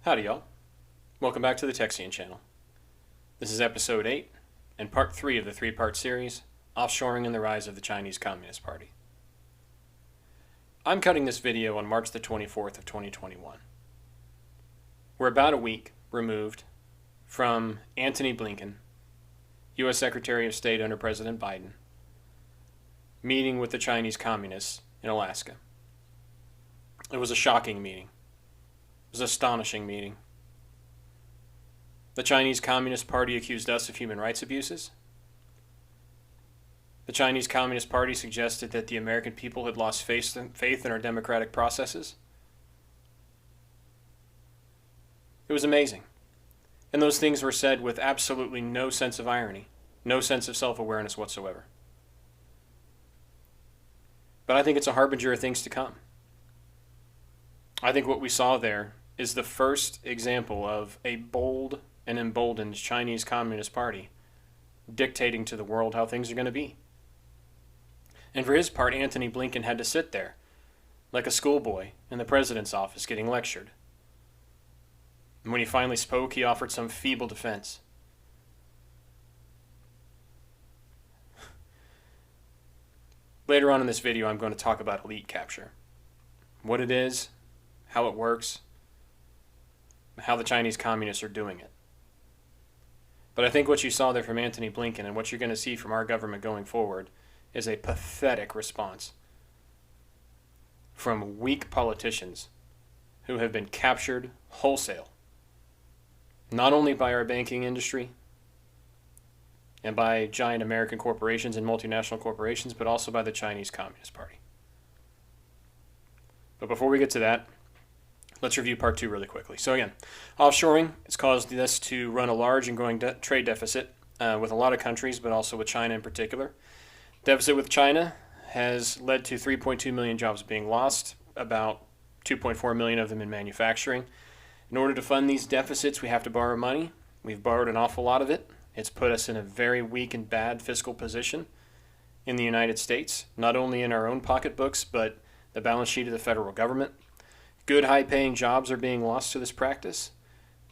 Howdy, y'all. Welcome back to the Texian channel. This is episode 8 and part 3 of the 3-part series, Offshoring and the Rise of the Chinese Communist Party. I'm cutting this video on March the 24th of 2021. We're about a week removed from Antony Blinken, U.S. Secretary of State under President Biden, meeting with the Chinese communists in Alaska. It was a shocking meeting. It was an astonishing meeting. The Chinese Communist Party accused us of human rights abuses. The Chinese Communist Party suggested that the American people had lost faith in our democratic processes. It was amazing. And those things were said with absolutely no sense of irony, no sense of self-awareness whatsoever. But I think it's a harbinger of things to come. I think what we saw there is the first example of a bold and emboldened Chinese Communist Party dictating to the world how things are going to be. And for his part, Antony Blinken had to sit there like a schoolboy in the president's office getting lectured. And when he finally spoke, he offered some feeble defense. Later on in this video, I'm going to talk about elite capture. What it is, how it works, how the Chinese communists are doing it. But I think what you saw there from Antony Blinken and what you're going to see from our government going forward is a pathetic response from weak politicians who have been captured wholesale, not only by our banking industry and by giant American corporations and multinational corporations, but also by the Chinese Communist Party. But before we get to that, let's review part 2 really quickly. So again, offshoring has caused us to run a large and growing trade deficit with a lot of countries, but also with China in particular. Deficit with China has led to 3.2 million jobs being lost, about 2.4 million of them in manufacturing. In order to fund these deficits, we have to borrow money. We've borrowed an awful lot of it. It's put us in a very weak and bad fiscal position in the United States, not only in our own pocketbooks, but the balance sheet of the federal government. Good high-paying jobs are being lost to this practice.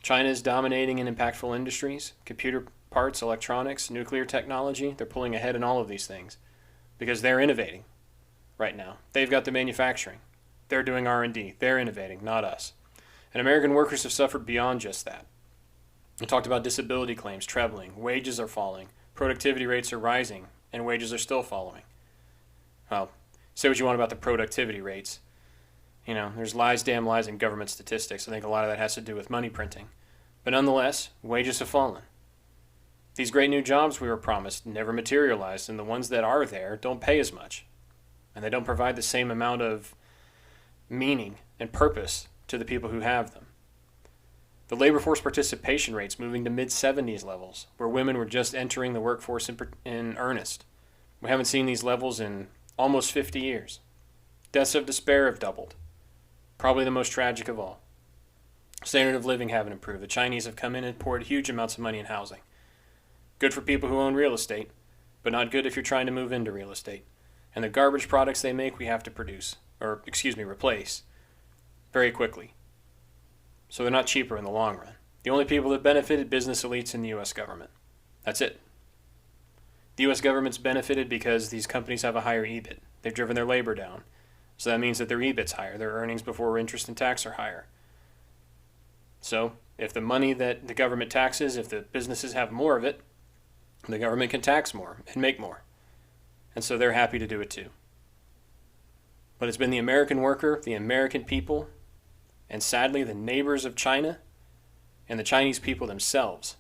China is dominating in impactful industries, computer parts, electronics, nuclear technology. They're pulling ahead in all of these things because they're innovating right now. They've got the manufacturing. They're doing R&D. They're innovating, not us. And American workers have suffered beyond just that. We talked about disability claims trebling. Wages are falling. Productivity rates are rising, and wages are still falling. Well, say what you want about the productivity rates. You know, there's lies, damn lies in government statistics. I think a lot of that has to do with money printing. But nonetheless, wages have fallen. These great new jobs we were promised never materialized, and the ones that are there don't pay as much. And they don't provide the same amount of meaning and purpose to the people who have them. The labor force participation rates moving to mid-70s levels, where women were just entering the workforce in earnest. We haven't seen these levels in almost 50 years. Deaths of despair have doubled. Probably the most tragic of all. Standard of living haven't improved. The Chinese have come in and poured huge amounts of money in housing. Good for people who own real estate, but not good if you're trying to move into real estate. And the garbage products they make we have to replace very quickly. So they're not cheaper in the long run. The only people that benefited, business elites and the U.S. government. That's it. The U.S. government's benefited because these companies have a higher EBIT. They've driven their labor down. So that means that their EBIT's higher. Their earnings before interest and tax are higher. So if the money that the government taxes, if the businesses have more of it, the government can tax more and make more. And so they're happy to do it too. But it's been the American worker, the American people, and sadly the neighbors of China and the Chinese people themselves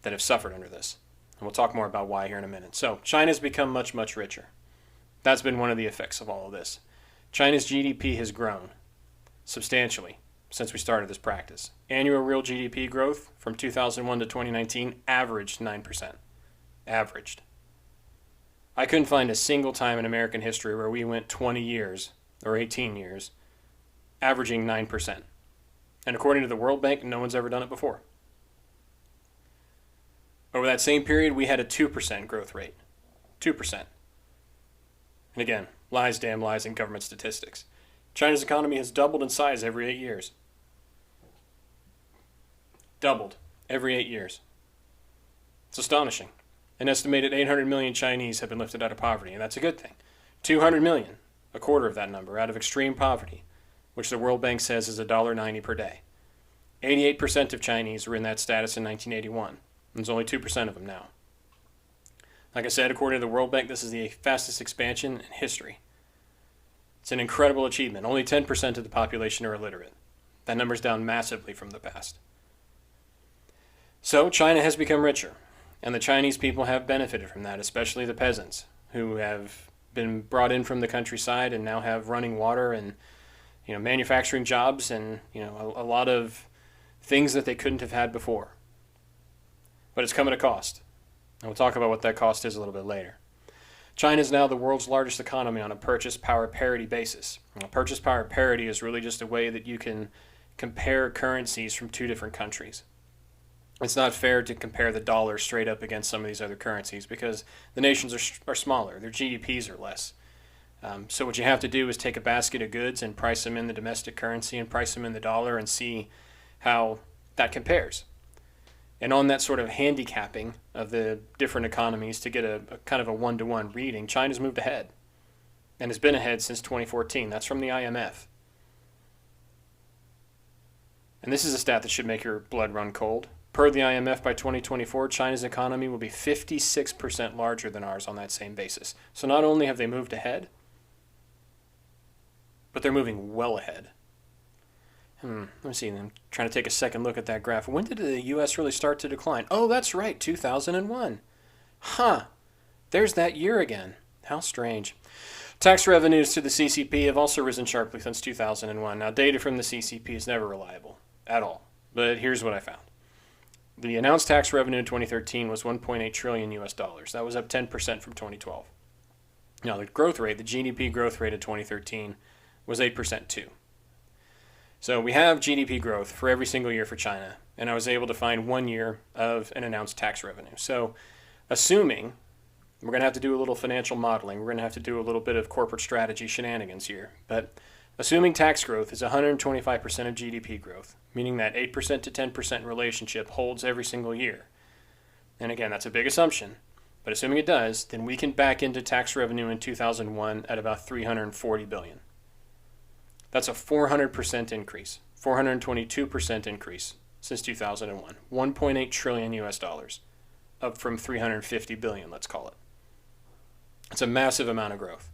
that have suffered under this. And we'll talk more about why here in a minute. So China's become much, much richer. That's been one of the effects of all of this. China's GDP has grown substantially since we started this practice. Annual real GDP growth from 2001 to 2019 averaged 9%. Averaged. I couldn't find a single time in American history where we went 20 years or 18 years averaging 9%. And according to the World Bank, no one's ever done it before. Over that same period, we had a 2% growth rate. 2%. And again, lies, damn lies in government statistics. China's economy has doubled in size every 8 years. Doubled every 8 years. It's astonishing. An estimated 800 million Chinese have been lifted out of poverty, and that's a good thing. 200 million, a quarter of that number, out of extreme poverty, which the World Bank says is $1.90 per day. 88% of Chinese were in that status in 1981. There's only 2% of them now. Like I said, according to the World Bank, this is the fastest expansion in history. It's an incredible achievement. Only 10% of the population are illiterate. That number's down massively from the past. So China has become richer, and the Chinese people have benefited from that, especially the peasants, who have been brought in from the countryside and now have running water and manufacturing jobs and a lot of things that they couldn't have had before. But it's come at a cost. And we'll talk about what that cost is a little bit later. China is now the world's largest economy on a purchase power parity basis. Now, purchase power parity is really just a way that you can compare currencies from two different countries. It's not fair to compare the dollar straight up against some of these other currencies because the nations are smaller, their GDPs are less. So what you have to do is take a basket of goods and price them in the domestic currency and price them in the dollar and see how that compares. And on that sort of handicapping of the different economies to get a kind of a one-to-one reading, China's moved ahead and has been ahead since 2014. That's from the IMF. And this is a stat that should make your blood run cold. Per the IMF, by 2024, China's economy will be 56% larger than ours on that same basis. So not only have they moved ahead, but they're moving well ahead. Let me see. I'm trying to take a second look at that graph. When did the U.S. really start to decline? Oh, that's right, 2001. There's that year again. How strange. Tax revenues to the CCP have also risen sharply since 2001. Now, data from the CCP is never reliable at all, but here's what I found. The announced tax revenue in 2013 was 1.8 trillion US dollars. That was up 10% from 2012. Now, the growth rate, the GDP growth rate in 2013 was 8% too. So we have GDP growth for every single year for China, and I was able to find 1 year of an announced tax revenue. So assuming, we're going to have to do a little financial modeling, we're going to have to do a little bit of corporate strategy shenanigans here, but assuming tax growth is 125% of GDP growth, meaning that 8% to 10% relationship holds every single year. And again, that's a big assumption, but assuming it does, then we can back into tax revenue in 2001 at about 340 billion. That's a 400% increase, 422% increase since 2001. 1.8 trillion US dollars, up from 350 billion, let's call it. It's a massive amount of growth.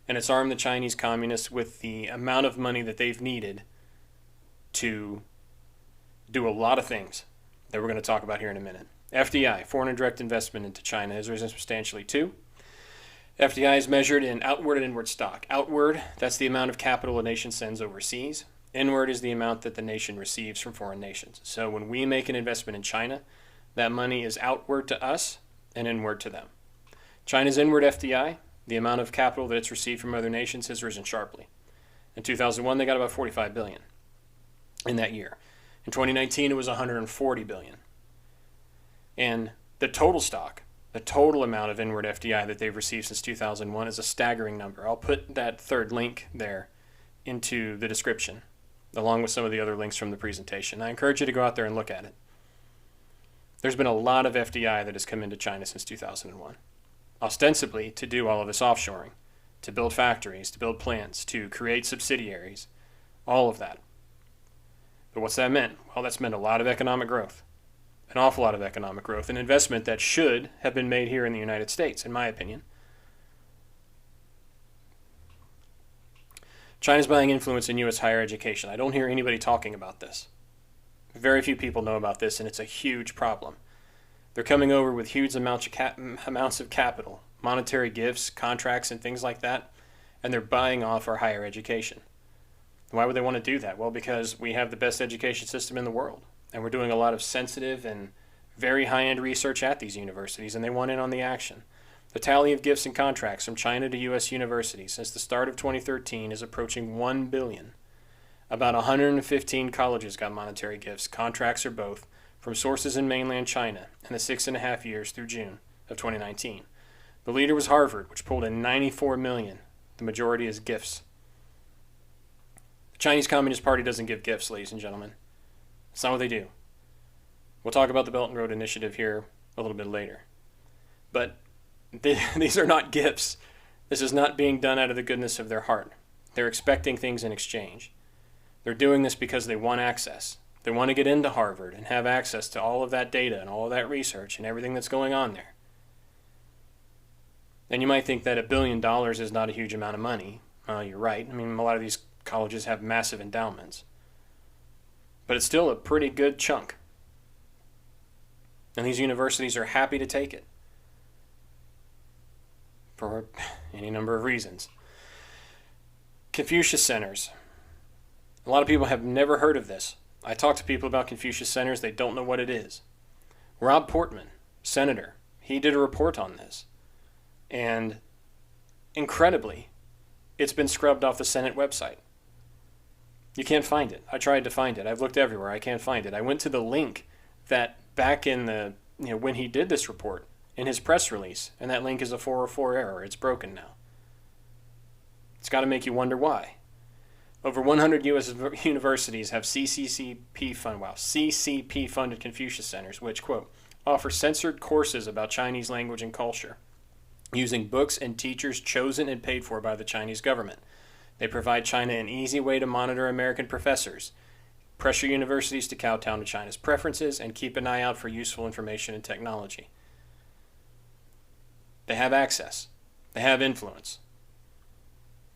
And it's armed the Chinese communists with the amount of money that they've needed to do a lot of things that we're going to talk about here in a minute. FDI, foreign direct investment into China, has risen substantially too. FDI is measured in outward and inward stock. Outward, that's the amount of capital a nation sends overseas. Inward is the amount that the nation receives from foreign nations. So when we make an investment in China, that money is outward to us and inward to them. China's inward FDI, the amount of capital that it's received from other nations, has risen sharply. In 2001, they got about 45 billion in that year. In 2019, it was 140 billion. And the total stock, the total amount of inward FDI that they've received since 2001 is a staggering number. I'll put that third link there into the description, along with some of the other links from the presentation. I encourage you to go out there and look at it. There's been a lot of FDI that has come into China since 2001, ostensibly to do all of this offshoring, to build factories, to build plants, to create subsidiaries, all of that. But what's that meant? Well, that's meant a lot of economic growth. An awful lot of economic growth, an investment that should have been made here in the United States, in my opinion. China's buying influence in U.S. higher education. I don't hear anybody talking about this. Very few people know about this, and it's a huge problem. They're coming over with huge amounts of capital, monetary gifts, contracts, and things like that, and they're buying off our higher education. Why would they want to do that? Well, because we have the best education system in the world. And we're doing a lot of sensitive and very high-end research at these universities, and they want in on the action. The tally of gifts and contracts from China to U.S. universities since the start of 2013 is approaching 1 billion. About 115 colleges got monetary gifts, contracts or both, from sources in mainland China in the 6.5 years through June of 2019. The leader was Harvard, which pulled in 94 million. The majority is gifts. Chinese Communist Party doesn't give gifts, ladies and gentlemen. It's not what they do. We'll talk about the Belt and Road Initiative here a little bit later. But these are not gifts. This is not being done out of the goodness of their heart. They're expecting things in exchange. They're doing this because they want access. They want to get into Harvard and have access to all of that data and all of that research and everything that's going on there. And you might think that $1 billion is not a huge amount of money. You're right. I mean, a lot of these colleges have massive endowments. But it's still a pretty good chunk. And these universities are happy to take it. For any number of reasons. Confucius Centers. A lot of people have never heard of this. I talk to people about Confucius Centers, they don't know what it is. Rob Portman, senator, he did a report on this. And incredibly, it's been scrubbed off the Senate website. You can't find it. I tried to find it. I've looked everywhere. I can't find it. I went to the link that back in the, when he did this report, in his press release, and that link is a 404 error. It's broken now. It's got to make you wonder why. Over 100 U.S. universities have CCP funded Confucius Centers, which, quote, offer censored courses about Chinese language and culture, using books and teachers chosen and paid for by the Chinese government. They provide China an easy way to monitor American professors, pressure universities to kowtow to China's preferences, and keep an eye out for useful information and technology. They have access. They have influence.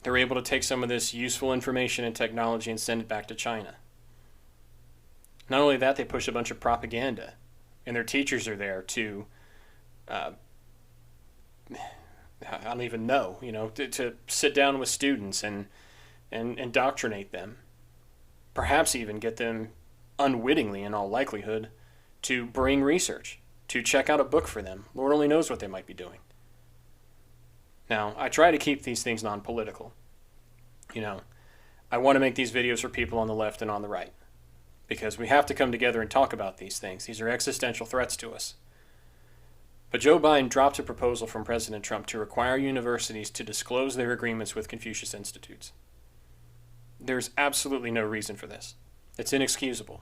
They're able to take some of this useful information and technology and send it back to China. Not only that, they push a bunch of propaganda, and their teachers are there to, I don't even know, to sit down with students and indoctrinate them. Perhaps even get them unwittingly, in all likelihood, to bring research, to check out a book for them. Lord only knows what they might be doing. Now, I try to keep these things non-political. I want to make these videos for people on the left and on the right, because we have to come together and talk about these things. These are existential threats to us. But Joe Biden dropped a proposal from President Trump to require universities to disclose their agreements with Confucius Institutes. There's absolutely no reason for this. It's inexcusable.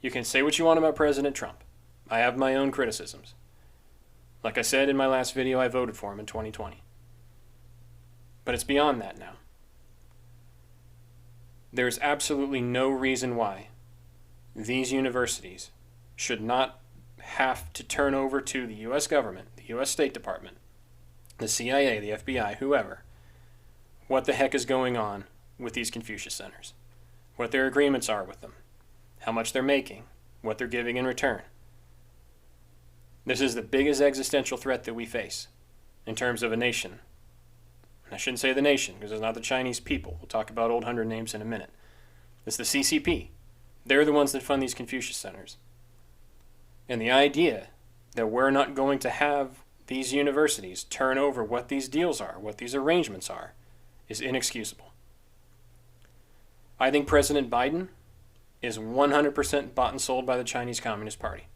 You can say what you want about President Trump. I have my own criticisms. Like I said in my last video, I voted for him in 2020. But it's beyond that now. There's absolutely no reason why these universities should not have to turn over to the U.S. government, the U.S. State Department, the CIA, the FBI, whoever, what the heck is going on with these Confucius Centers, what their agreements are with them, how much they're making, what they're giving in return. This is the biggest existential threat that we face in terms of a nation. I shouldn't say the nation, because it's not the Chinese people. We'll talk about old 100 names in a minute. It's the CCP. They're the ones that fund these Confucius Centers. And the idea that we're not going to have these universities turn over what these deals are, what these arrangements are, is inexcusable. I think President Biden is 100% bought and sold by the Chinese Communist Party.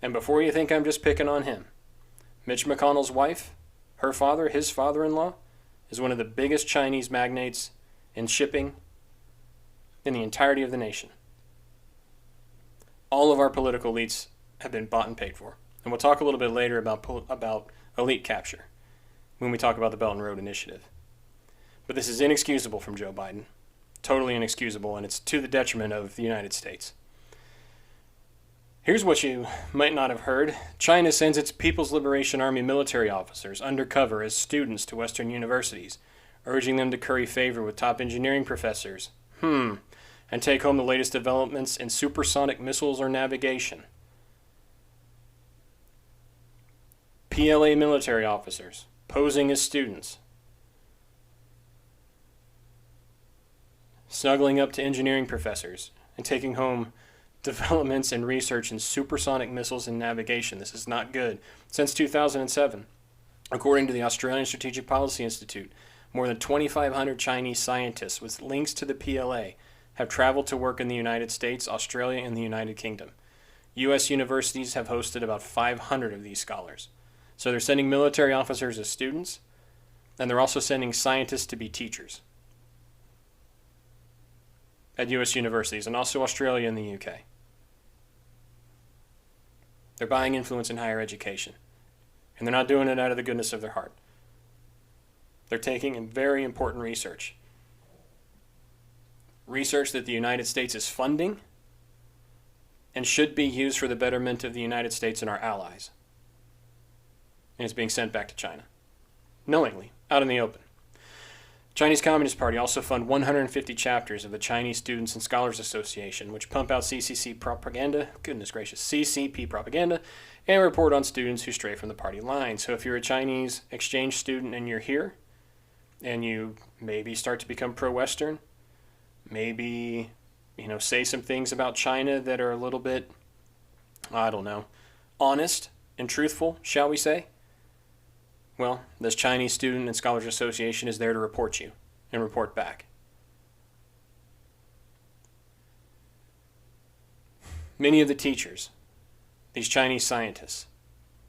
And before you think I'm just picking on him, Mitch McConnell's wife, her father, his father-in-law, is one of the biggest Chinese magnates in shipping in the entirety of the nation. All of our political elites have been bought and paid for. And we'll talk a little bit later about elite capture when we talk about the Belt and Road Initiative. But this is inexcusable from Joe Biden. Totally inexcusable, and it's to the detriment of the United States. Here's what you might not have heard. China sends its People's Liberation Army military officers undercover as students to Western universities, urging them to curry favor with top engineering professors. And take home the latest developments in supersonic missiles or navigation. PLA military officers posing as students, snuggling up to engineering professors and taking home developments and research in supersonic missiles and navigation. This is not good. Since 2007, according to the Australian Strategic Policy Institute, more than 2,500 Chinese scientists with links to the PLA have traveled to work in the United States, Australia, and the United Kingdom. U.S. universities have hosted about 500 of these scholars. So they're sending military officers as students, and they're also sending scientists to be teachers. at U.S. universities and also Australia and the UK. They're buying influence in higher education. And they're not doing it out of the goodness of their heart. They're taking in very important research. Research that the United States is funding and should be used for the betterment of the United States and our allies. And it's being sent back to China. Knowingly, out in the open. Chinese Communist Party also fund 150 chapters of the Chinese Students and Scholars Association, which pump out CCP propaganda, CCP propaganda, and report on students who stray from the party line. So if you're a Chinese exchange student and you're here, and you maybe start to become pro-Western, maybe, say some things about China that are a little bit, honest and truthful, shall we say? Well, this Chinese Student and Scholars Association is there to report you and report back. Many of the teachers, these Chinese scientists,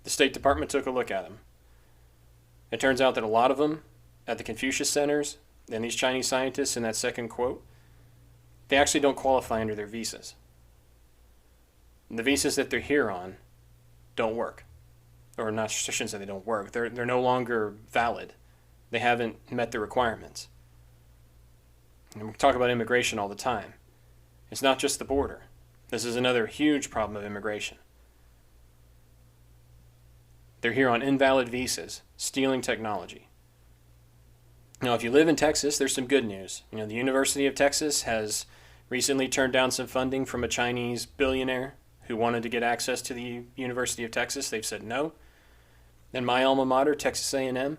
the State Department took a look at them. It turns out that a lot of them at the Confucius Centers and these Chinese scientists in that second quote, they actually don't qualify under their visas. The visas that they're here on don't work. Or not, I shouldn't say they don't work. They're no longer valid. They haven't met the requirements. And we talk about immigration all the time. It's not just the border. This is another huge problem of immigration. They're here on invalid visas, stealing technology. Now, if you live in Texas, there's some good news. The University of Texas has recently turned down some funding from a Chinese billionaire who wanted to get access to the University of Texas. They've said no. And my alma mater, Texas A&M,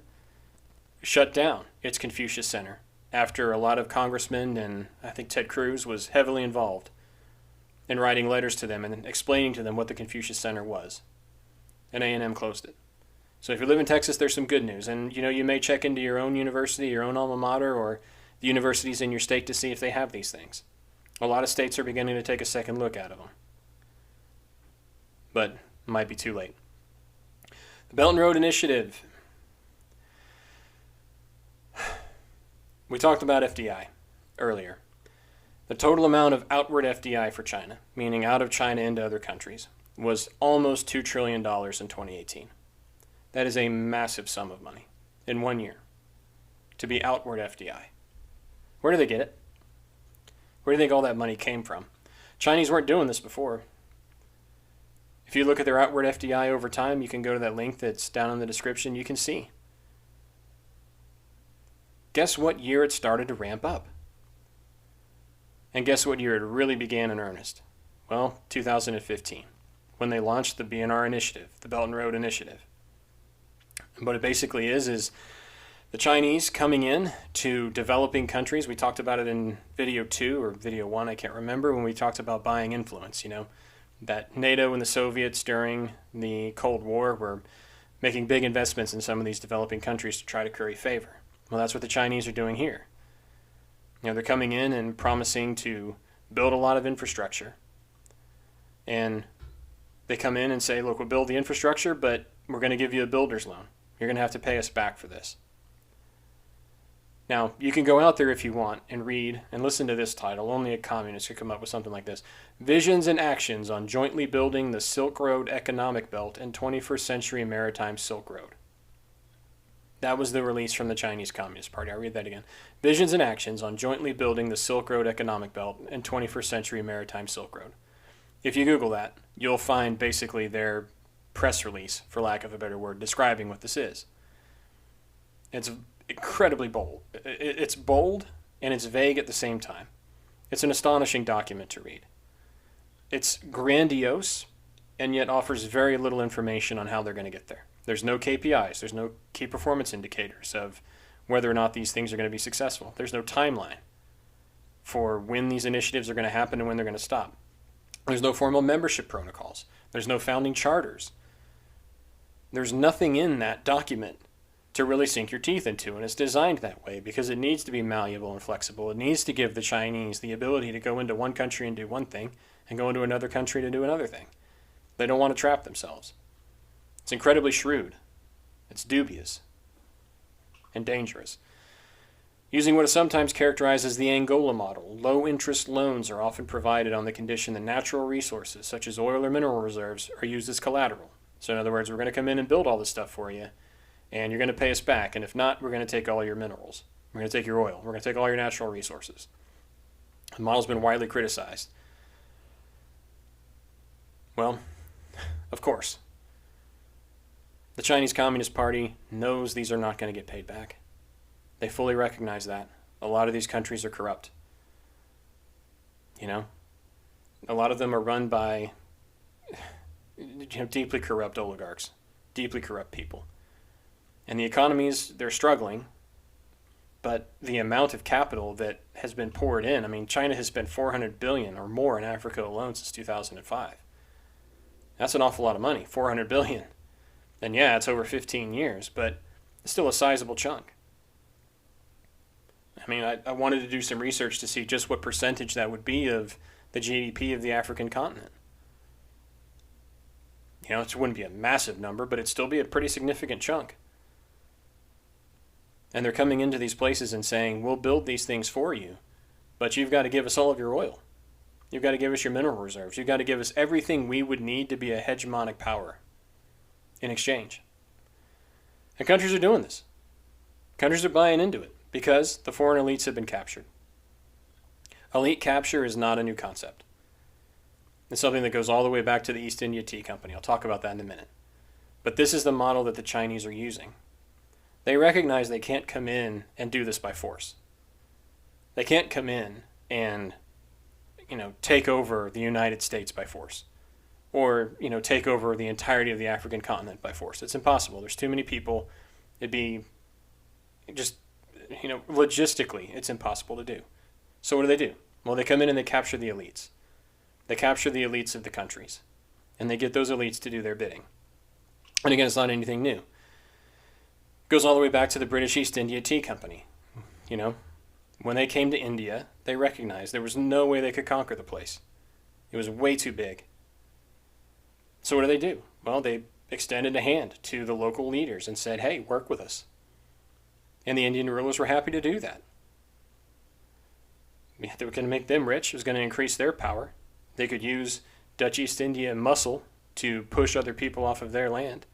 shut down its Confucius Center after a lot of congressmen, and I think Ted Cruz was heavily involved in writing letters to them and explaining to them what the Confucius Center was. And A&M closed it. So if you live in Texas, there's some good news. And, you may check into your own university, your own alma mater, or the universities in your state to see if they have these things. A lot of states are beginning to take a second look at them. But it might be too late. The Belt and Road Initiative. We talked about FDI earlier. The total amount of outward FDI for China, meaning out of China into other countries, was almost $2 trillion in 2018. That is a massive sum of money in 1 year to be outward FDI. Where do they get it? Where do you think all that money came from? Chinese weren't doing this before. If you look at their outward FDI over time, you can go to that link that's down in the description. You can see. Guess what year it started to ramp up? And guess what year it really began in earnest? Well, 2015, when they launched the BNR initiative, the Belt and Road Initiative. And what it basically is the Chinese coming in to developing countries. We talked about it in video 2 or video 1, I can't remember, when we talked about buying influence, that NATO and the Soviets during the Cold War were making big investments in some of these developing countries to try to curry favor. Well, that's what the Chinese are doing here. They're coming in and promising to build a lot of infrastructure. And they come in and say, look, we'll build the infrastructure, but we're going to give you a builder's loan. You're going to have to pay us back for this. Now, you can go out there if you want and read and listen to this title. Only a communist could come up with something like this. Visions and Actions on Jointly Building the Silk Road Economic Belt and 21st Century Maritime Silk Road. That was the release from the Chinese Communist Party. I'll read that again. Visions and Actions on Jointly Building the Silk Road Economic Belt and 21st Century Maritime Silk Road. If you Google that, you'll find basically their press release, for lack of a better word, describing what this is. It's incredibly bold. It's bold and it's vague at the same time. It's an astonishing document to read. It's grandiose and yet offers very little information on how they're going to get there. There's no KPIs. There's no key performance indicators of whether or not these things are going to be successful. There's no timeline for when these initiatives are going to happen and when they're going to stop. There's no formal membership protocols. There's no founding charters. There's nothing in that document to really sink your teeth into, and it's designed that way because it needs to be malleable and flexible. It needs to give the Chinese the ability to go into one country and do one thing and go into another country to do another thing. They don't want to trap themselves. It's incredibly shrewd. It's dubious and dangerous. Using what is sometimes characterized as the Angola model, low-interest loans are often provided on the condition that natural resources, such as oil or mineral reserves, are used as collateral. So in other words, we're going to come in and build all this stuff for you, and you're going to pay us back, and if not, we're going to take all your minerals. We're going to take your oil. We're going to take all your natural resources. The model's been widely criticized. Well, of course. The Chinese Communist Party knows these are not going to get paid back. They fully recognize that. A lot of these countries are corrupt. You know? A lot of them are run by deeply corrupt oligarchs, deeply corrupt people. And the economies, they're struggling, but the amount of capital that has been poured in, I mean, China has spent $400 billion or more in Africa alone since 2005. That's an awful lot of money, $400 billion. And yeah, it's over 15 years, but it's still a sizable chunk. I mean, I wanted to do some research to see just what percentage that would be of the GDP of the African continent. You know, it wouldn't be a massive number, but it'd still be a pretty significant chunk. And they're coming into these places and saying, we'll build these things for you, but you've got to give us all of your oil. You've got to give us your mineral reserves. You've got to give us everything we would need to be a hegemonic power in exchange. And countries are doing this. Countries are buying into it because the foreign elites have been captured. Elite capture is not a new concept. It's something that goes all the way back to the East India Tea Company. I'll talk about that in a minute. But this is the model that the Chinese are using. They recognize they can't come in and do this by force. They can't come in and, take over the United States by force. Or, take over the entirety of the African continent by force. It's impossible. There's too many people. It'd be just, logistically, it's impossible to do. So what do? Well, they come in and they capture the elites. They capture the elites of the countries. And they get those elites to do their bidding. And again, it's not anything new. It goes all the way back to the British East India Tea Company. When they came to India, they recognized there was no way they could conquer the place. It was way too big. So what do? Well, they extended a hand to the local leaders and said, hey, work with us. And the Indian rulers were happy to do that. They were going to make them rich. It was going to increase their power. They could use Dutch East India muscle to push other people off of their land.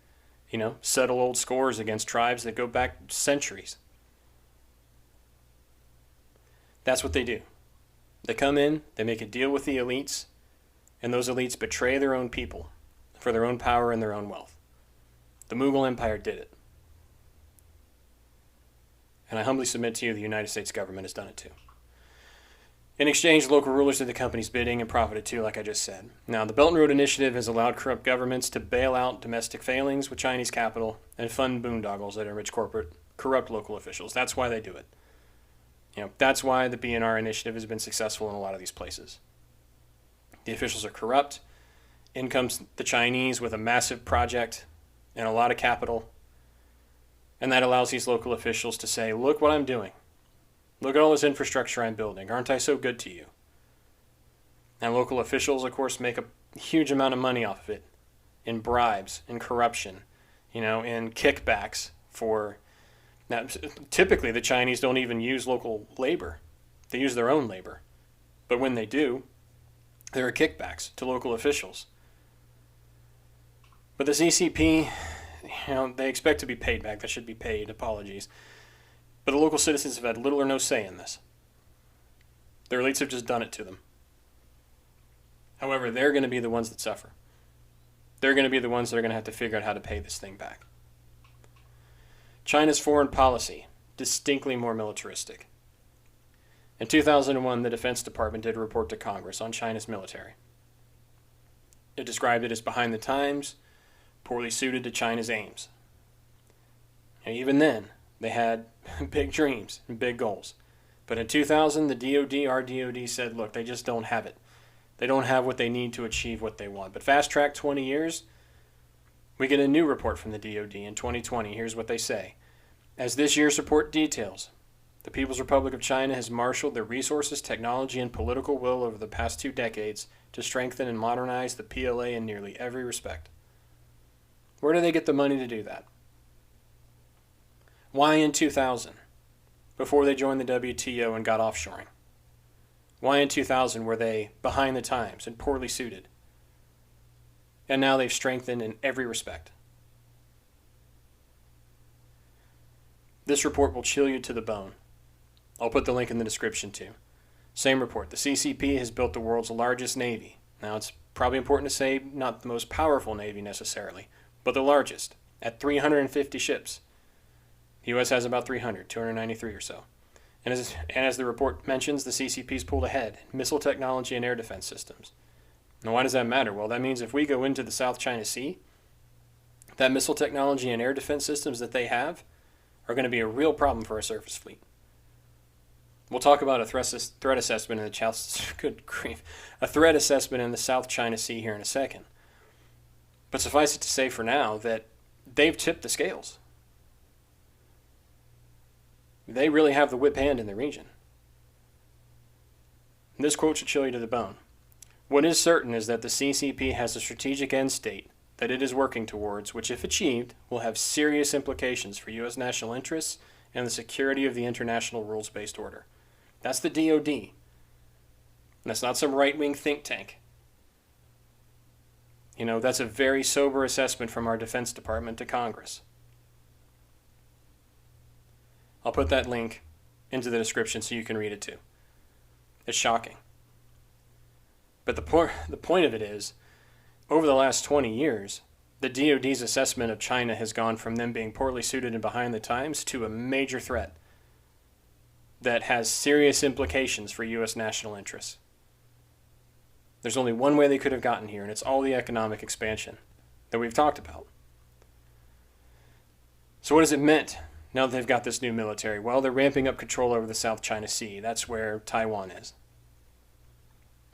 Settle old scores against tribes that go back centuries. That's what they do. They come in, they make a deal with the elites, and those elites betray their own people for their own power and their own wealth. The Mughal Empire did it. And I humbly submit to you the United States government has done it too. In exchange, local rulers did the company's bidding and profited too, like I just said. Now, the Belt and Road Initiative has allowed corrupt governments to bail out domestic failings with Chinese capital and fund boondoggles that enrich corrupt local officials. That's why they do it. That's why the BNR initiative has been successful in a lot of these places. The officials are corrupt. In comes the Chinese with a massive project and a lot of capital. And that allows these local officials to say, look what I'm doing. Look at all this infrastructure I'm building. Aren't I so good to you? And local officials, of course, make a huge amount of money off of it in bribes, in corruption, in kickbacks for... Now, typically, the Chinese don't even use local labor. They use their own labor. But when they do, there are kickbacks to local officials. But the CCP, they expect to be paid back. That should be paid. Apologies. But the local citizens have had little or no say in this. Their elites have just done it to them. However, they're going to be the ones that suffer. They're going to be the ones that are going to have to figure out how to pay this thing back. China's foreign policy, distinctly more militaristic. In 2001, the Defense Department did a report to Congress on China's military. It described it as behind the times, poorly suited to China's aims. And even then, they had big dreams and big goals. But in 2000, our DOD said, look, they just don't have it. They don't have what they need to achieve what they want. But fast track 20 years, we get a new report from the DOD in 2020. Here's what they say. As this year's report details, the People's Republic of China has marshaled their resources, technology, and political will over the past 2 decades to strengthen and modernize the PLA in nearly every respect. Where do they get the money to do that? Why in 2000? before they joined the WTO and got offshoring? Why in 2000 were they behind the times and poorly suited? And now they've strengthened in every respect. This report will chill you to the bone. I'll put the link in the description too. Same report. The CCP has built the world's largest navy. Now it's probably important to say not the most powerful navy necessarily, but the largest, at 350 ships. The U.S. has about 300, 293 or so. And as the report mentions, the CCP's pulled ahead in missile technology and air defense systems. Now why does that matter? Well, that means if we go into the South China Sea, that missile technology and air defense systems that they have are going to be a real problem for our surface fleet. We'll talk about a threat assessment in a threat assessment in the South China Sea here in a second. But suffice it to say for now that they've tipped the scales. They really have the whip hand in the region. This quote should chill you to the bone. What is certain is that the CCP has a strategic end state that it is working towards, which, if achieved, will have serious implications for U.S. national interests and the security of the international rules-based order. That's the DoD. That's not some right-wing think tank. That's a very sober assessment from our Defense Department to Congress. I'll put that link into the description so you can read it too. It's shocking. But the point of it is, over the last 20 years, the DoD's assessment of China has gone from them being poorly suited and behind the times to a major threat that has serious implications for U.S. national interests. There's only one way they could have gotten here, and it's all the economic expansion that we've talked about. So what has it meant now that they've got this new military? Well, they're ramping up control over the South China Sea. That's where Taiwan is.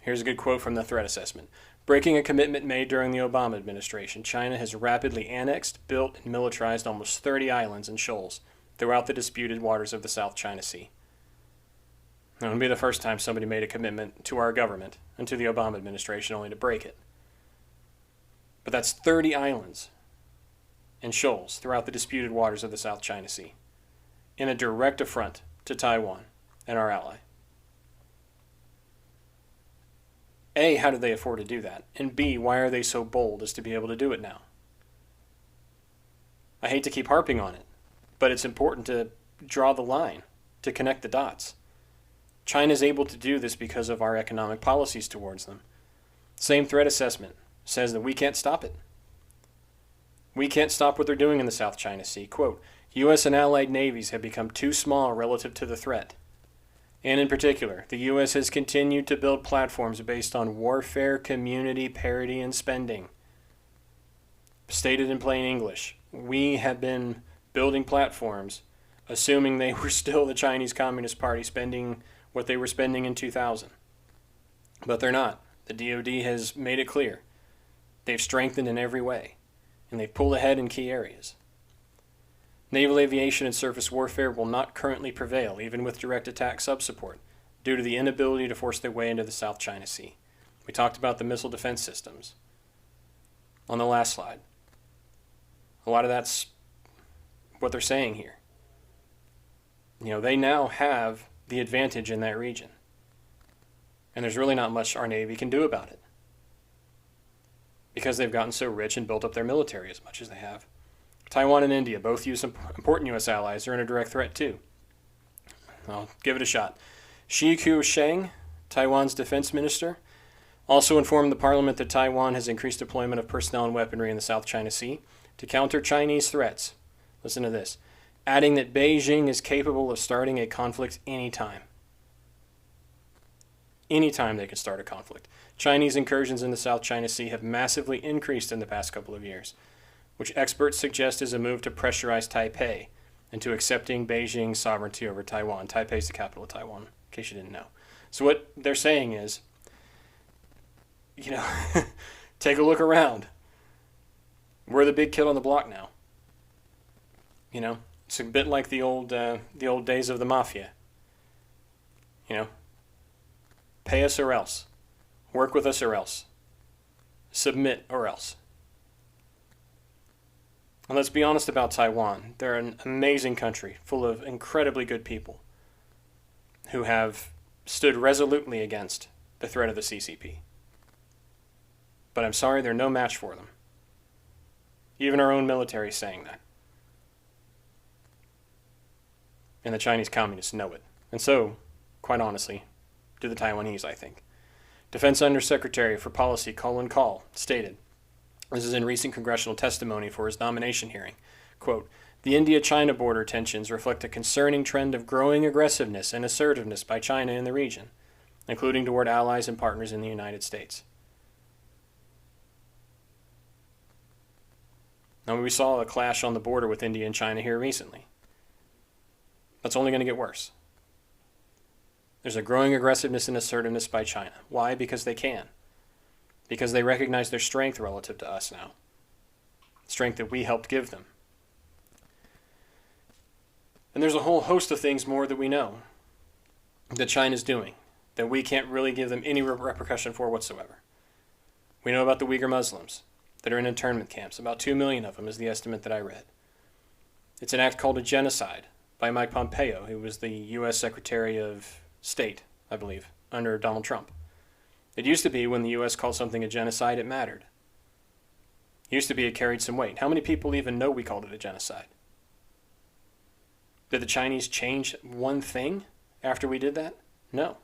Here's a good quote from the threat assessment. Breaking a commitment made during the Obama administration, China has rapidly annexed, built, and militarized almost 30 islands and shoals throughout the disputed waters of the South China Sea. It wouldn't be the first time somebody made a commitment to our government and to the Obama administration only to break it. But that's 30 islands and shoals throughout the disputed waters of the South China Sea, in a direct affront to Taiwan and our ally. A, how did they afford to do that? And B, why are they so bold as to be able to do it now? I hate to keep harping on it, but it's important to draw the line, to connect the dots. China's able to do this because of our economic policies towards them. Same threat assessment says that we can't stop it. We can't stop what they're doing in the South China Sea. Quote, U.S. and allied navies have become too small relative to the threat. And in particular, the U.S. has continued to build platforms based on warfare, community, parity, and spending. Stated in plain English, we have been building platforms assuming they were still the Chinese Communist Party spending what they were spending in 2000. But they're not. The DoD has made it clear. They've strengthened in every way, and they've pulled ahead in key areas. Naval aviation and surface warfare will not currently prevail, even with direct attack sub-support, due to the inability to force their way into the South China Sea. We talked about the missile defense systems on the last slide. A lot of that's what they're saying here. They now have the advantage in that region. And there's really not much our Navy can do about it, because they've gotten so rich and built up their military as much as they have. Taiwan and India, both important U.S. allies, are in a direct threat too. I'll give it a shot. Shi Qiusheng, Taiwan's defense minister, also informed the parliament that Taiwan has increased deployment of personnel and weaponry in the South China Sea to counter Chinese threats. Listen to this. Adding that Beijing is capable of starting a conflict anytime. Anytime they can start a conflict. Chinese incursions in the South China Sea have massively increased in the past couple of years, which experts suggest is a move to pressurize Taipei into accepting Beijing's sovereignty over Taiwan. Taipei is the capital of Taiwan, in case you didn't know. So what they're saying is, take a look around. We're the big kid on the block now. It's a bit like the old days of the mafia. Pay us or else. Work with us or else. Submit or else. And let's be honest about Taiwan. They're an amazing country, full of incredibly good people. who have stood resolutely against the threat of the CCP. But I'm sorry, they're no match for them. Even our own military is saying that. And the Chinese communists know it. And so, quite honestly, do the Taiwanese, I think. Defense Undersecretary for Policy Colin Kahl stated, this is in recent congressional testimony for his nomination hearing, quote, "The India-China border tensions reflect a concerning trend of growing aggressiveness and assertiveness by China in the region, including toward allies and partners in the United States." Now, we saw a clash on the border with India and China here recently. That's only going to get worse. There's a growing aggressiveness and assertiveness by China. Why? Because they can. Because they recognize their strength relative to us now. Strength that we helped give them. And there's a whole host of things more that we know that China's doing that we can't really give them any repercussion for whatsoever. We know about the Uyghur Muslims that are in internment camps. About 2 million of them is the estimate that I read. It's an act called a genocide by Mike Pompeo, who was the U.S. Secretary of State, I believe, under Donald Trump. It used to be when the U.S. called something a genocide, it mattered. It used to be it carried some weight. How many people even know we called it a genocide? Did the Chinese change one thing after we did that? No.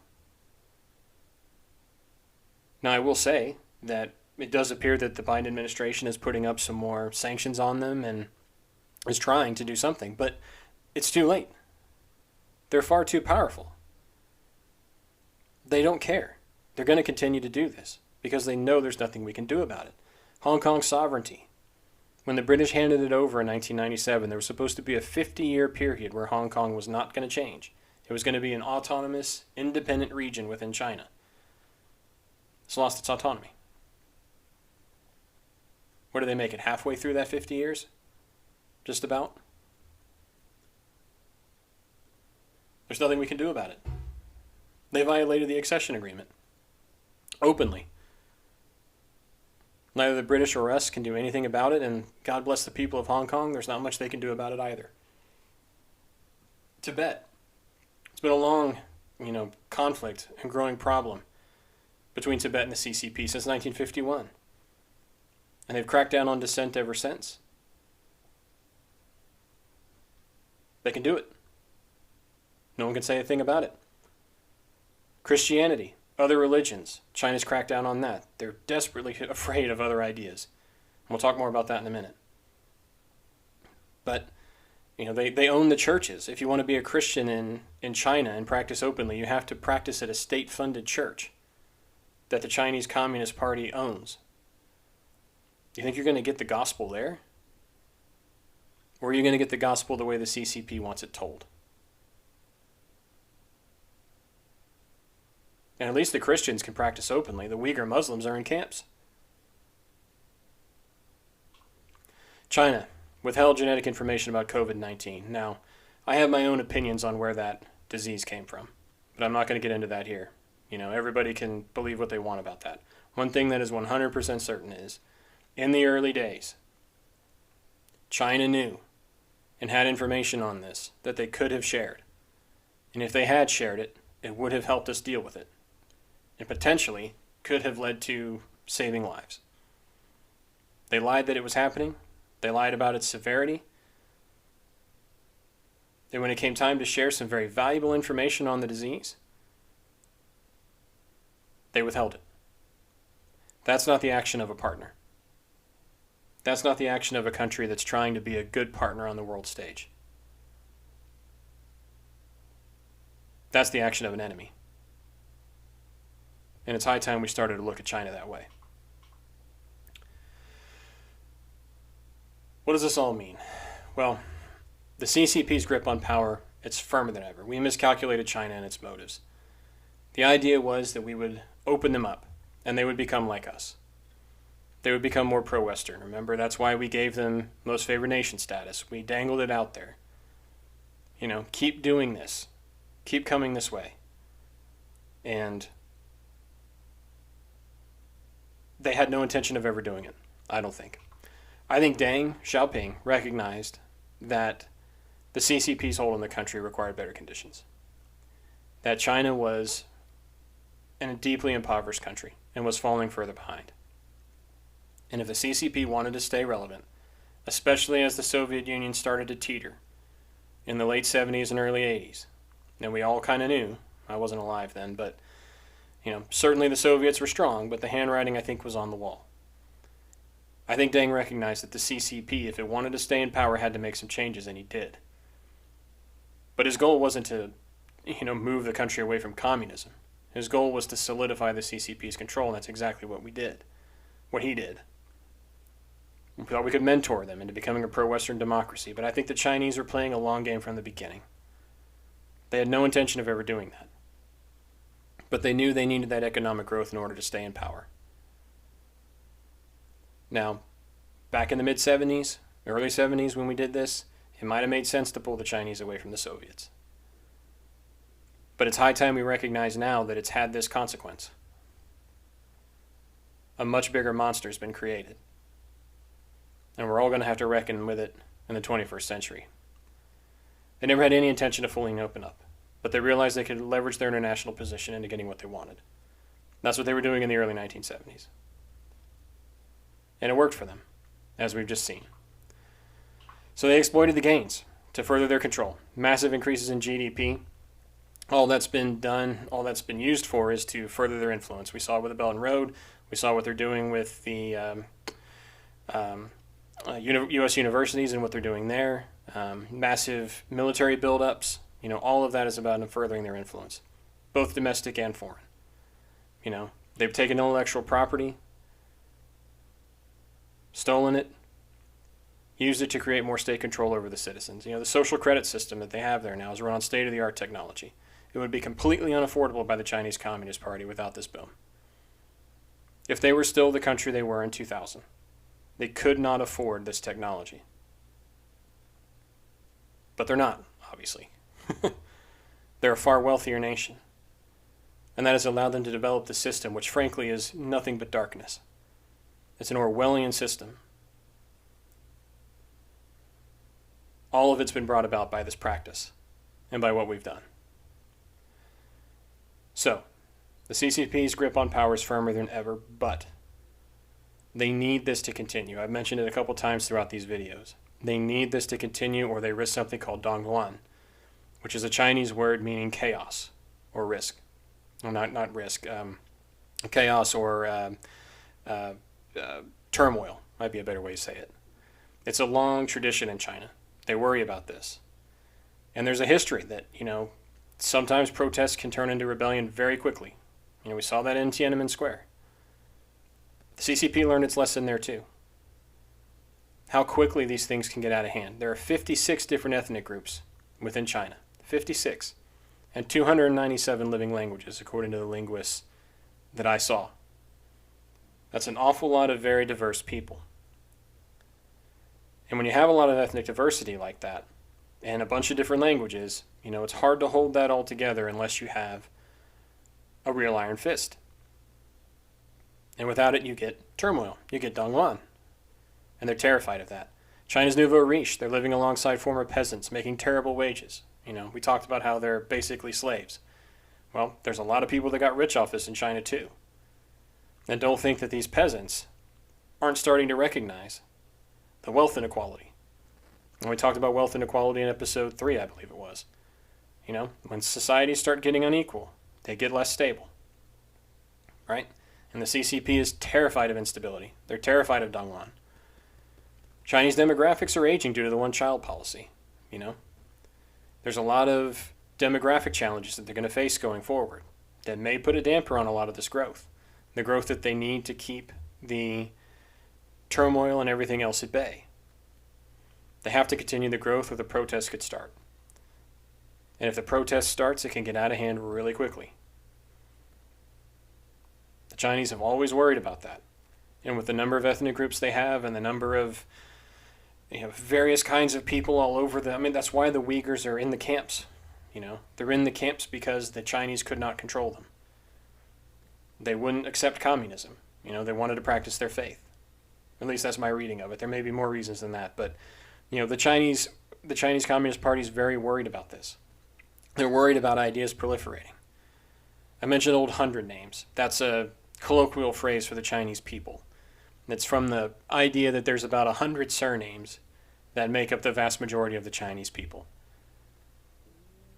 Now, I will say that it does appear that the Biden administration is putting up some more sanctions on them and is trying to do something, but it's too late. They're far too powerful. They don't care. They're going to continue to do this because they know there's nothing we can do about it. Hong Kong sovereignty. When the British handed it over in 1997, there was supposed to be a 50-year period where Hong Kong was not going to change. It was going to be an autonomous, independent region within China. It's lost its autonomy. What do they make it, halfway through that 50 years? Just about? There's nothing we can do about it. They violated the accession agreement. Openly. Neither the British or us can do anything about it, and God bless the people of Hong Kong, there's not much they can do about it either. Tibet. It's been a long, conflict and growing problem between Tibet and the CCP since 1951. And they've cracked down on dissent ever since. They can do it. No one can say a thing about it. Christianity, other religions, China's cracked down on that. They're desperately afraid of other ideas. We'll talk more about that in a minute. But, they own the churches. If you want to be a Christian in China and practice openly, you have to practice at a state-funded church that the Chinese Communist Party owns. You think you're going to get the gospel there? Or are you going to get the gospel the way the CCP wants it told? And at least the Christians can practice openly. The Uyghur Muslims are in camps. China withheld genetic information about COVID-19. Now, I have my own opinions on where that disease came from, but I'm not going to get into that here. Everybody can believe what they want about that. One thing that is 100% certain is, in the early days, China knew and had information on this that they could have shared. And if they had shared it, it would have helped us deal with it. And potentially could have led to saving lives. They lied that it was happening. They lied about its severity. And when it came time to share some very valuable information on the disease, they withheld it. That's not the action of a partner. That's not the action of a country that's trying to be a good partner on the world stage. That's the action of an enemy. And it's high time we started to look at China that way. What does this all mean? Well, the CCP's grip on power, it's firmer than ever. We miscalculated China and its motives. The idea was that we would open them up, and they would become like us. They would become more pro-Western. Remember, that's why we gave them most favored nation status. We dangled it out there. Keep doing this. Keep coming this way. And they had no intention of ever doing it, I don't think. I think Deng Xiaoping recognized that the CCP's hold on the country required better conditions. that China was in a deeply impoverished country and was falling further behind. And if the CCP wanted to stay relevant, especially as the Soviet Union started to teeter in the late 70s and early 80s, and we all kind of knew, I wasn't alive then, but certainly the Soviets were strong, but the handwriting, I think, was on the wall. I think Deng recognized that the CCP, if it wanted to stay in power, had to make some changes, and he did. But his goal wasn't to, move the country away from communism. His goal was to solidify the CCP's control, and that's exactly what he did. We thought we could mentor them into becoming a pro-Western democracy, but I think the Chinese were playing a long game from the beginning. They had no intention of ever doing that. But they knew they needed that economic growth in order to stay in power. Now, back in the mid-70s, early 70s when we did this, it might have made sense to pull the Chinese away from the Soviets. But it's high time we recognize now that it's had this consequence. A much bigger monster has been created. And we're all going to have to reckon with it in the 21st century. They never had any intention of fully open up, but they realized they could leverage their international position into getting what they wanted. That's what they were doing in the early 1970s. And it worked for them, as we've just seen. So they exploited the gains to further their control. Massive increases in GDP. All that's been used for is to further their influence. We saw it with the Belt and Road. We saw what they're doing with the U.S. universities and what they're doing there. Massive military buildups. All of that is about furthering their influence, both domestic and foreign. They've taken intellectual property, stolen it, used it to create more state control over the citizens. The social credit system that they have there now is run on state-of-the-art technology. It would be completely unaffordable by the Chinese Communist Party without this boom. If they were still the country they were in 2000, they could not afford this technology. But they're not, obviously. They're a far wealthier nation. And that has allowed them to develop the system, which frankly is nothing but darkness. It's an Orwellian system. All of it's been brought about by this practice and by what we've done. So, the CCP's grip on power is firmer than ever, but they need this to continue. I've mentioned it a couple times throughout these videos. They need this to continue or they risk something called dongluan, which is a Chinese word meaning chaos or risk. Well, not risk. Chaos or turmoil might be a better way to say it. It's a long tradition in China. They worry about this. And there's a history that, sometimes protests can turn into rebellion very quickly. We saw that in Tiananmen Square. The CCP learned its lesson there too. How quickly these things can get out of hand. There are 56 different ethnic groups within China. 56. And 297 living languages, according to the linguists that I saw. That's an awful lot of very diverse people. And when you have a lot of ethnic diversity like that, and a bunch of different languages, it's hard to hold that all together unless you have a real iron fist. And without it, you get turmoil. You get dongluan. And they're terrified of that. China's nouveau riche. They're living alongside former peasants, making terrible wages. We talked about how they're basically slaves. Well, there's a lot of people that got rich off this in China too. And don't think that these peasants aren't starting to recognize the wealth inequality. And we talked about wealth inequality in episode 3, I believe it was. When societies start getting unequal, they get less stable. Right? And the CCP is terrified of instability. They're terrified of dongluan. Chinese demographics are aging due to the one-child policy. There's a lot of demographic challenges that they're going to face going forward that may put a damper on a lot of this growth. The growth that they need to keep the turmoil and everything else at bay. They have to continue the growth or the protests could start. And if the protest starts, it can get out of hand really quickly. The Chinese have always worried about that. And with the number of ethnic groups they have and the number of various kinds of people all over that's why the Uyghurs are in the camps. They're in the camps because the Chinese could not control them. They wouldn't accept communism. They wanted to practice their faith. At least that's my reading of it. There may be more reasons than that, but the Chinese Communist Party is very worried about this. They're worried about ideas proliferating. I mentioned old 100 names. That's a colloquial phrase for the Chinese people. It's from the idea that there's about 100 surnames that make up the vast majority of the Chinese people.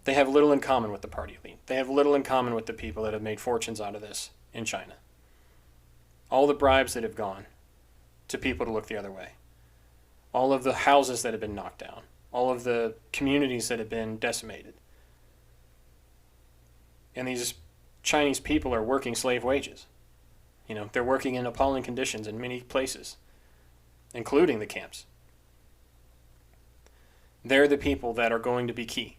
They have little in common with the party elite. They have little in common with the people that have made fortunes out of this in China. All the bribes that have gone to people to look the other way. All of the houses that have been knocked down. All of the communities that have been decimated. And these Chinese people are working slave wages. They're working in appalling conditions in many places, including the camps. They're the people that are going to be key.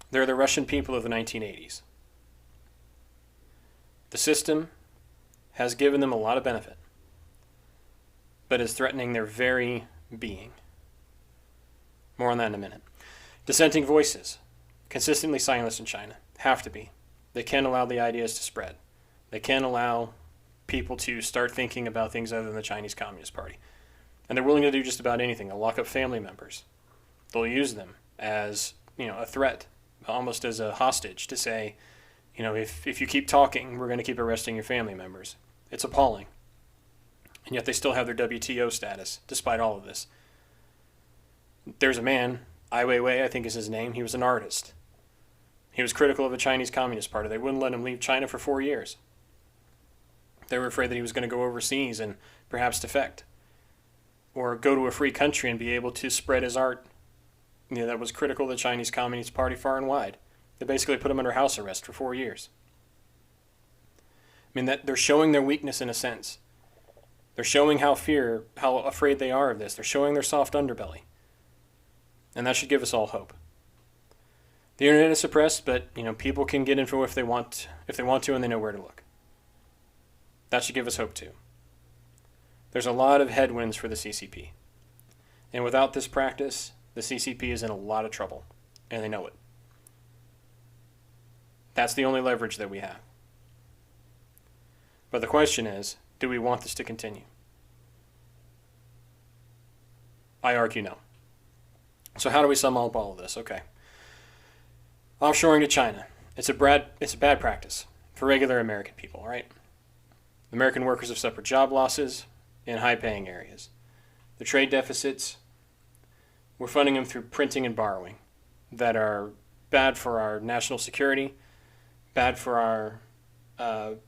They're the Russian people of the 1980s. The system has given them a lot of benefit, but is threatening their very being. More on that in a minute. Dissenting voices, consistently silenced in China, have to be. They can't allow the ideas to spread. They can't allow people to start thinking about things other than the Chinese Communist Party. And they're willing to do just about anything. They'll lock up family members. They'll use them as, a threat, almost as a hostage to say, if you keep talking, we're going to keep arresting your family members. It's appalling. And yet they still have their WTO status, despite all of this. There's a man, Ai Weiwei, I think is his name. He was an artist. He was critical of the Chinese Communist Party. They wouldn't let him leave China for 4 years. They were afraid that he was going to go overseas and perhaps defect. Or go to a free country and be able to spread his art. That was critical of the Chinese Communist Party far and wide. They basically put him under house arrest for 4 years. That they're showing their weakness in a sense. They're showing how afraid they are of this. They're showing their soft underbelly. And that should give us all hope. The internet is suppressed, but people can get info if they want to, and they know where to look. That should give us hope too. There's a lot of headwinds for the CCP. And without this practice, the CCP is in a lot of trouble, and they know it. That's the only leverage that we have. But the question is, do we want this to continue? I argue no. So how do we sum up all of this? Okay. Offshoring to China. It's a bad practice for regular American people, right? American workers have suffered job losses in high-paying areas. The trade deficits, we're funding them through printing and borrowing that are bad for our national security, bad for our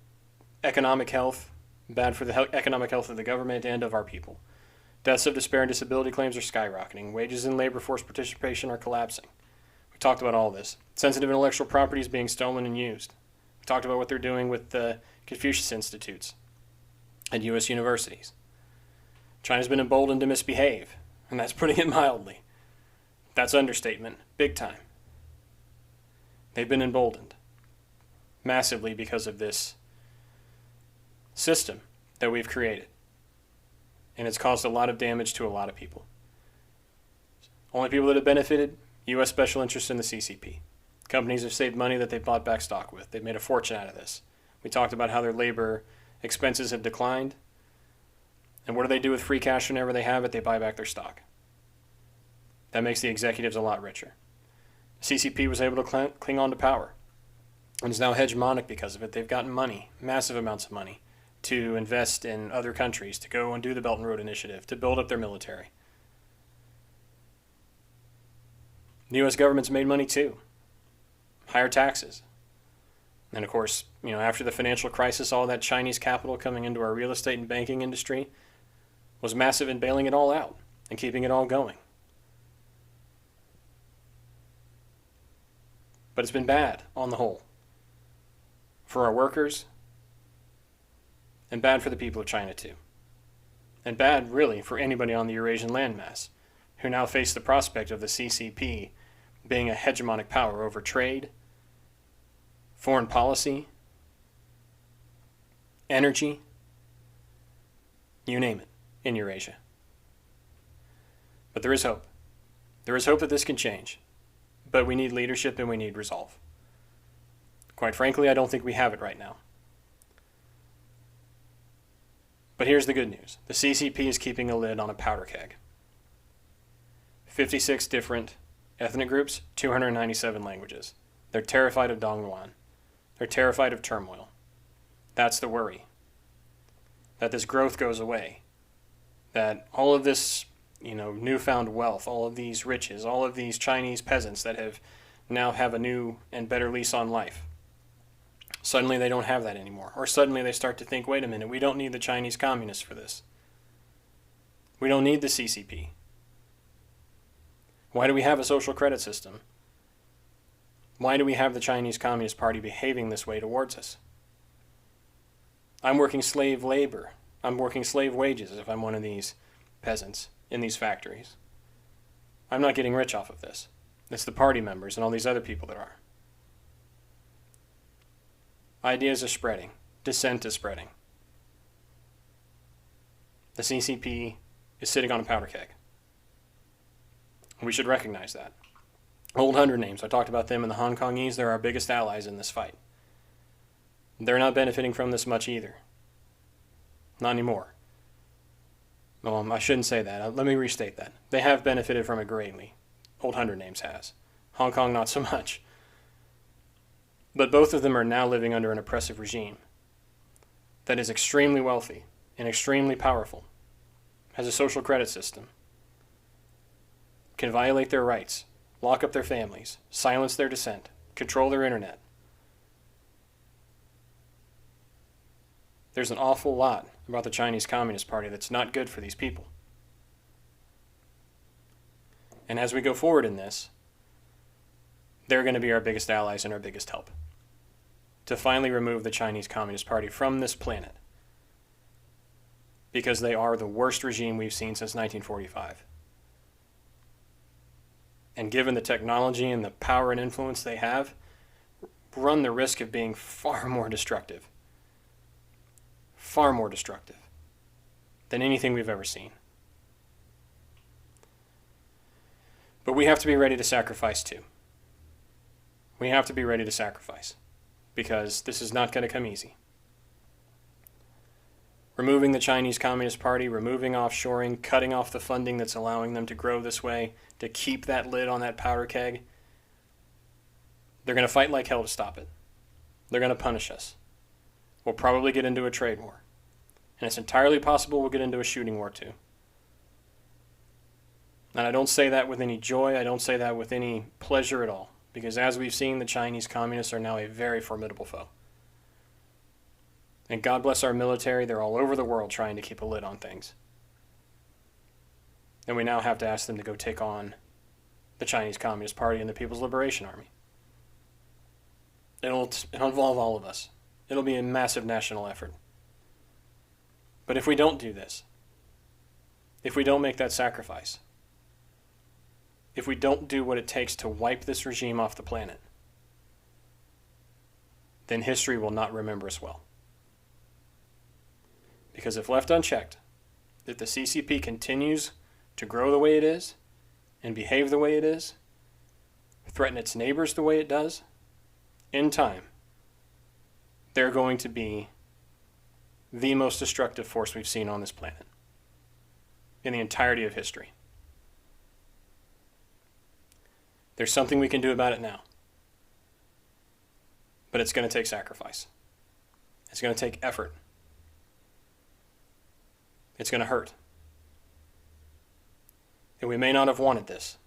economic health, bad for the economic health of the government and of our people. Deaths of despair and disability claims are skyrocketing. Wages and labor force participation are collapsing. We talked about all this. Sensitive intellectual property is being stolen and used. We talked about what they're doing with the Confucius Institutes at U.S. universities. China's been emboldened to misbehave, and that's putting it mildly. That's understatement, big time. They've been emboldened massively because of this system that we've created. And it's caused a lot of damage to a lot of people. Only people that have benefited, U.S. special interests in the CCP. Companies have saved money that they've bought back stock with. They've made a fortune out of this. We talked about how their labor expenses have declined. And what do they do with free cash whenever they have it? They buy back their stock. That makes the executives a lot richer. The CCP was able to cling on to power and is now hegemonic because of it. They've gotten money, massive amounts of money, to invest in other countries, to go and do the Belt and Road Initiative, to build up their military. The U.S. government's made money too. Higher taxes. And of course, after the financial crisis, all that Chinese capital coming into our real estate and banking industry was massive in bailing it all out and keeping it all going. But it's been bad on the whole for our workers and bad for the people of China too. And bad, really, for anybody on the Eurasian landmass who now face the prospect of the CCP being a hegemonic power over trade, foreign policy, energy, you name it, in Eurasia. But there is hope. There is hope that this can change. But we need leadership and we need resolve. Quite frankly, I don't think we have it right now. But here's the good news. The CCP is keeping a lid on a powder keg. 56 different ethnic groups, 297 languages. They're terrified of Dongguan. They're terrified of turmoil. That's the worry. That this growth goes away. That all of this, newfound wealth, all of these riches, all of these Chinese peasants that now have a new and better lease on life. Suddenly they don't have that anymore. Or suddenly they start to think, wait a minute, we don't need the Chinese communists for this. We don't need the CCP. Why do we have a social credit system? Why do we have the Chinese Communist Party behaving this way towards us? I'm working slave labor. I'm working slave wages if I'm one of these peasants in these factories. I'm not getting rich off of this. It's the party members and all these other people that are. Ideas are spreading. Dissent is spreading. The CCP is sitting on a powder keg. We should recognize that. Old Hundred Names, I talked about them and the Hong Kongese. They're our biggest allies in this fight. They're not benefiting from this much either. Not anymore. I shouldn't say that. Let me restate that. They have benefited from it greatly. Old Hundred Names has. Hong Kong, not so much. But both of them are now living under an oppressive regime that is extremely wealthy and extremely powerful, has a social credit system, can violate their rights, lock up their families, silence their dissent, control their internet. There's an awful lot about the Chinese Communist Party that's not good for these people. And as we go forward in this, they're going to be our biggest allies and our biggest help to finally remove the Chinese Communist Party from this planet, because they are the worst regime we've seen since 1945. And given the technology and the power and influence they have, run the risk of being far more destructive than anything we've ever seen. But we have to be ready to sacrifice too. We have to be ready to sacrifice, because this is not going to come easy. Removing the Chinese Communist Party, removing offshoring, cutting off the funding that's allowing them to grow this way, to keep that lid on that powder keg, they're going to fight like hell to stop it. They're going to punish us. We'll probably get into a trade war. And it's entirely possible we'll get into a shooting war too. And I don't say that with any joy, I don't say that with any pleasure at all, because as we've seen, the Chinese communists are now a very formidable foe. And God bless our military, they're all over the world trying to keep a lid on things. And we now have to ask them to go take on the Chinese Communist Party and the People's Liberation Army. It'll involve all of us. It'll be a massive national effort. But if we don't do this, if we don't make that sacrifice, if we don't do what it takes to wipe this regime off the planet, then history will not remember us well. Because if left unchecked, if the CCP continues to grow the way it is and behave the way it is, threaten its neighbors the way it does, in time, they're going to be the most destructive force we've seen on this planet in the entirety of history. There's something we can do about it now, but it's going to take sacrifice. It's going to take effort. It's going to hurt. And we may not have wanted this,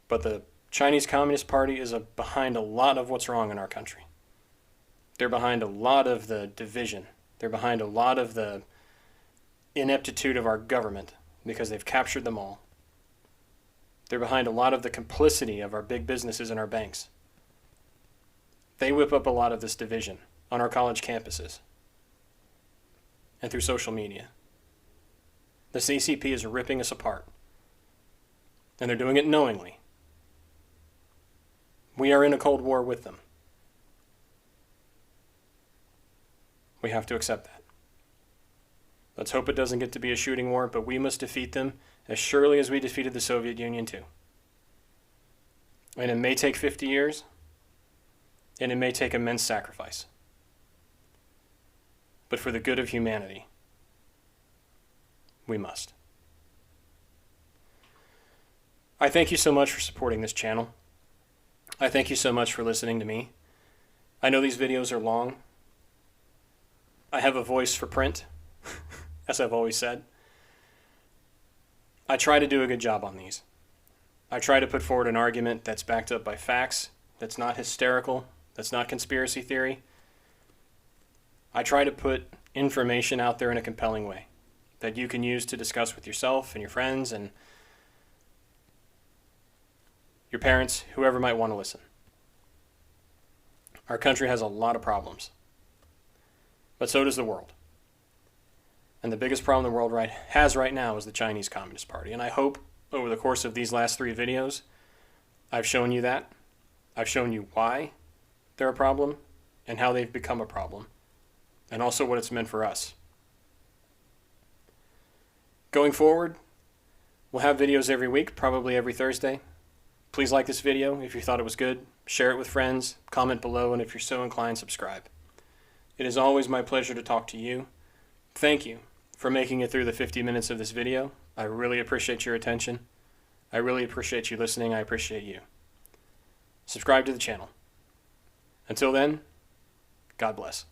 but the Chinese Communist Party is behind a lot of what's wrong in our country. They're behind a lot of the division. They're behind a lot of the ineptitude of our government because they've captured them all. They're behind a lot of the complicity of our big businesses and our banks. They whip up a lot of this division on our college campuses and through social media. The CCP is ripping us apart, and they're doing it knowingly. We are in a Cold War with them. We have to accept that. Let's hope it doesn't get to be a shooting war, but we must defeat them as surely as we defeated the Soviet Union too. And it may take 50 years, and it may take immense sacrifice. But for the good of humanity, we must. I thank you so much for supporting this channel. I thank you so much for listening to me. I know these videos are long. I have a voice for print, as I've always said. I try to do a good job on these. I try to put forward an argument that's backed up by facts, that's not hysterical, that's not conspiracy theory. I try to put information out there in a compelling way that you can use to discuss with yourself and your friends and your parents, whoever might want to listen. Our country has a lot of problems, but so does the world. And the biggest problem the world has right now is the Chinese Communist Party. And I hope over the course of these last 3 videos, I've shown you that. I've shown you why they're a problem and how they've become a problem, and also what it's meant for us. Going forward, we'll have videos every week, probably every Thursday. Please like this video if you thought it was good. Share it with friends, comment below, and if you're so inclined, subscribe. It is always my pleasure to talk to you. Thank you for making it through the 50 minutes of this video. I really appreciate your attention. I really appreciate you listening. I appreciate you. Subscribe to the channel. Until then, God bless.